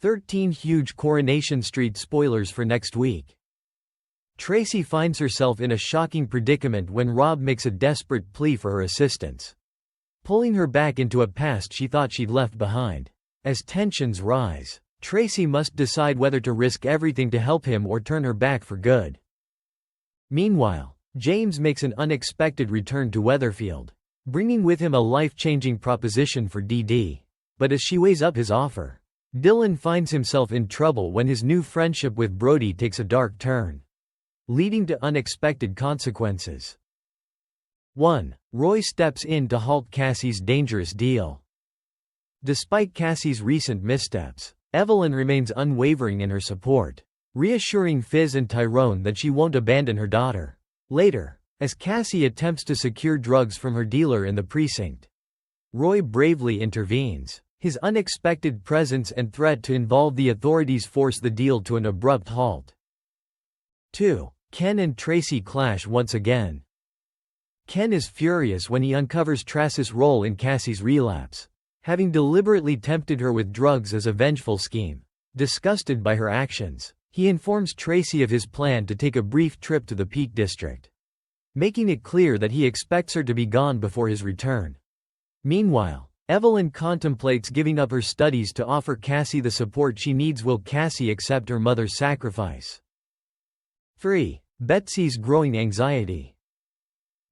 13 huge Coronation Street spoilers for next week. Tracy finds herself in a shocking predicament when Rob makes a desperate plea for her assistance, pulling her back into a past she thought she'd left behind. As tensions rise, Tracy must decide whether to risk everything to help him or turn her back for good. Meanwhile, James makes an unexpected return to Weatherfield, bringing with him a life-changing proposition for Dee-Dee. But as she weighs up his offer, Dylan finds himself in trouble when his new friendship with Brody takes a dark turn, leading to unexpected consequences. 1. Roy steps in to halt Cassie's dangerous deal. Despite Cassie's recent missteps, Evelyn remains unwavering in her support, reassuring Fizz and Tyrone that she won't abandon her daughter. Later, as Cassie attempts to secure drugs from her dealer in the precinct, Roy bravely intervenes. His unexpected presence and threat to involve the authorities force the deal to an abrupt halt. 2. Ken and Tracy clash once again. Ken is furious when he uncovers Tracy's role in Cassie's relapse, having deliberately tempted her with drugs as a vengeful scheme. Disgusted by her actions, he informs Tracy of his plan to take a brief trip to the Peak District, making it clear that he expects her to be gone before his return. Meanwhile, Evelyn contemplates giving up her studies to offer Cassie the support she needs. Will Cassie accept her mother's sacrifice? 3. Betsy's growing anxiety.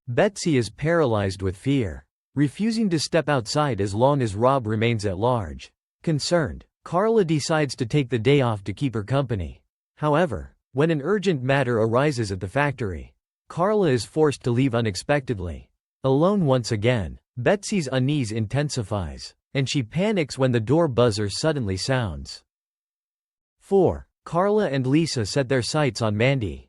Betsy is paralyzed with fear, refusing to step outside as long as Rob remains at large. Concerned, Carla decides to take the day off to keep her company. However, when an urgent matter arises at the factory, Carla is forced to leave unexpectedly. Alone once again, Betsy's unease intensifies, and she panics when the door buzzer suddenly sounds. 4. Carla and Lisa set their sights on Mandy.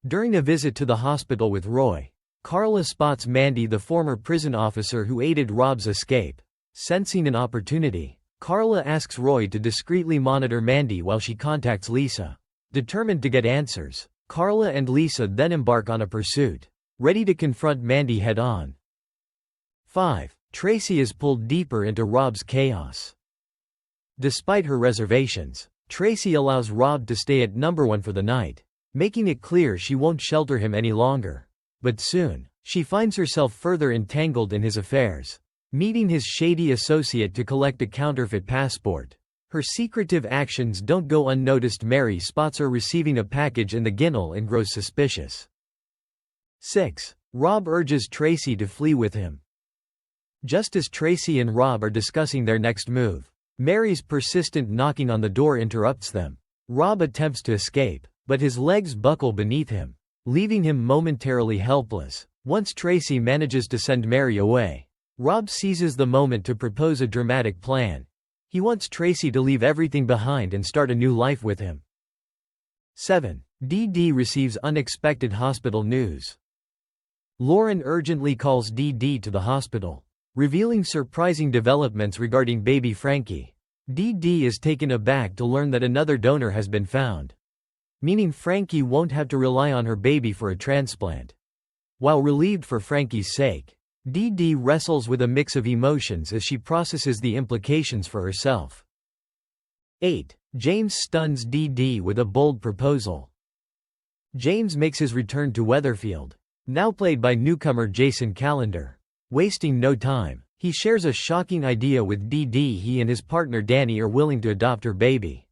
During a visit to the hospital with Roy, Carla spots Mandy, the former prison officer who aided Rob's escape. Sensing an opportunity, Carla asks Roy to discreetly monitor Mandy while she contacts Lisa. Determined to get answers, Carla and Lisa then embark on a pursuit, ready to confront Mandy head-on. 5. Tracy is pulled deeper into Rob's chaos. Despite her reservations, Tracy allows Rob to stay at number 1 for the night, making it clear she won't shelter him any longer. But soon, she finds herself further entangled in his affairs, meeting his shady associate to collect a counterfeit passport. Her secretive actions don't go unnoticed. Mary spots her receiving a package in the Ginnel and grows suspicious. 6. Rob urges Tracy to flee with him. Just as Tracy and Rob are discussing their next move, Mary's persistent knocking on the door interrupts them. Rob attempts to escape, but his legs buckle beneath him, leaving him momentarily helpless. Once Tracy manages to send Mary away, Rob seizes the moment to propose a dramatic plan. He wants Tracy to leave everything behind and start a new life with him. 7. Dee-Dee receives unexpected hospital news. Lauren urgently calls Dee-Dee to the hospital, revealing surprising developments regarding baby Frankie. Dee-Dee is taken aback to learn that another donor has been found, meaning Frankie won't have to rely on her baby for a transplant. While relieved for Frankie's sake, Dee-Dee wrestles with a mix of emotions as she processes the implications for herself. 8. James stuns Dee-Dee with a bold proposal. James makes his return to Weatherfield, now played by newcomer Jason Calendar. Wasting no time, he shares a shocking idea with Dee-Dee. He and his partner Danny are willing to adopt her baby,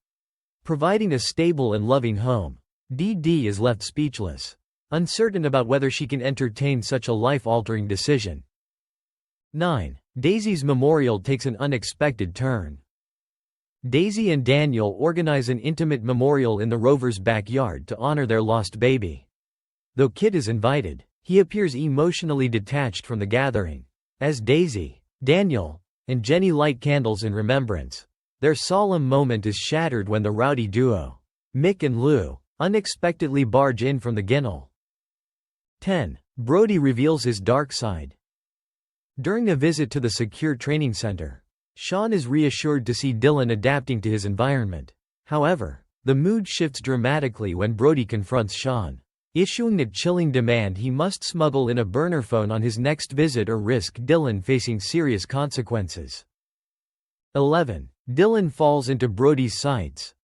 providing a stable and loving home. Dee-Dee is left speechless, uncertain about whether she can entertain such a life-altering decision. 9. Daisy's memorial takes an unexpected turn. Daisy and Daniel organize an intimate memorial in the Rovers' backyard to honor their lost baby. Though Kid is invited, he appears emotionally detached from the gathering. As Daisy, Daniel, and Jenny light candles in remembrance, their solemn moment is shattered when the rowdy duo, Mick and Lou, unexpectedly barge in from the Ginnel. 10. Brody reveals his dark side. During a visit to the secure training center, Sean is reassured to see Dylan adapting to his environment. However, the mood shifts dramatically when Brody confronts Sean, issuing a chilling demand he must smuggle in a burner phone on his next visit or risk Dylan facing serious consequences. 11. Dylan falls into Brody's sights.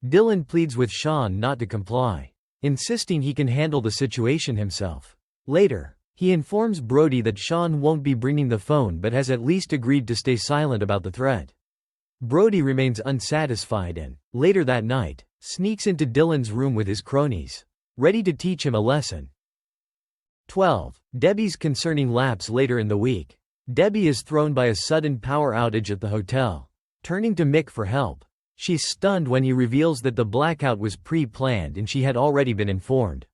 Dylan pleads with Sean not to comply, insisting he can handle the situation himself. Later, he informs Brody that Sean won't be bringing the phone but has at least agreed to stay silent about the threat. Brody remains unsatisfied and, later that night, sneaks into Dylan's room with his cronies, ready to teach him a lesson. 12. Debbie's concerning lapse. Later in the week, Debbie is thrown by a sudden power outage at the hotel. Turning to Mick for help, she's stunned when he reveals that the blackout was pre-planned and she had already been informed.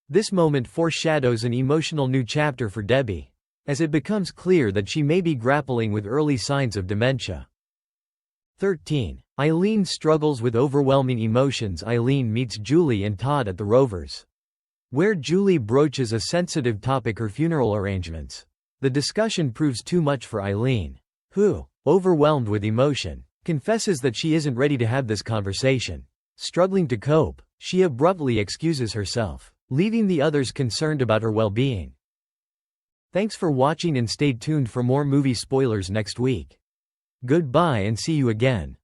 This moment foreshadows an emotional new chapter for Debbie, as it becomes clear that she may be grappling with early signs of dementia. 13. Eileen struggles with overwhelming emotions. Eileen meets Julie and Todd at the Rovers, where Julie broaches a sensitive topic: her funeral arrangements. The discussion proves too much for Eileen, who, overwhelmed with emotion, confesses that she isn't ready to have this conversation. Struggling to cope, she abruptly excuses herself, leaving the others concerned about her well-being. Thanks for watching and stay tuned for more movie spoilers next week. Goodbye and see you again.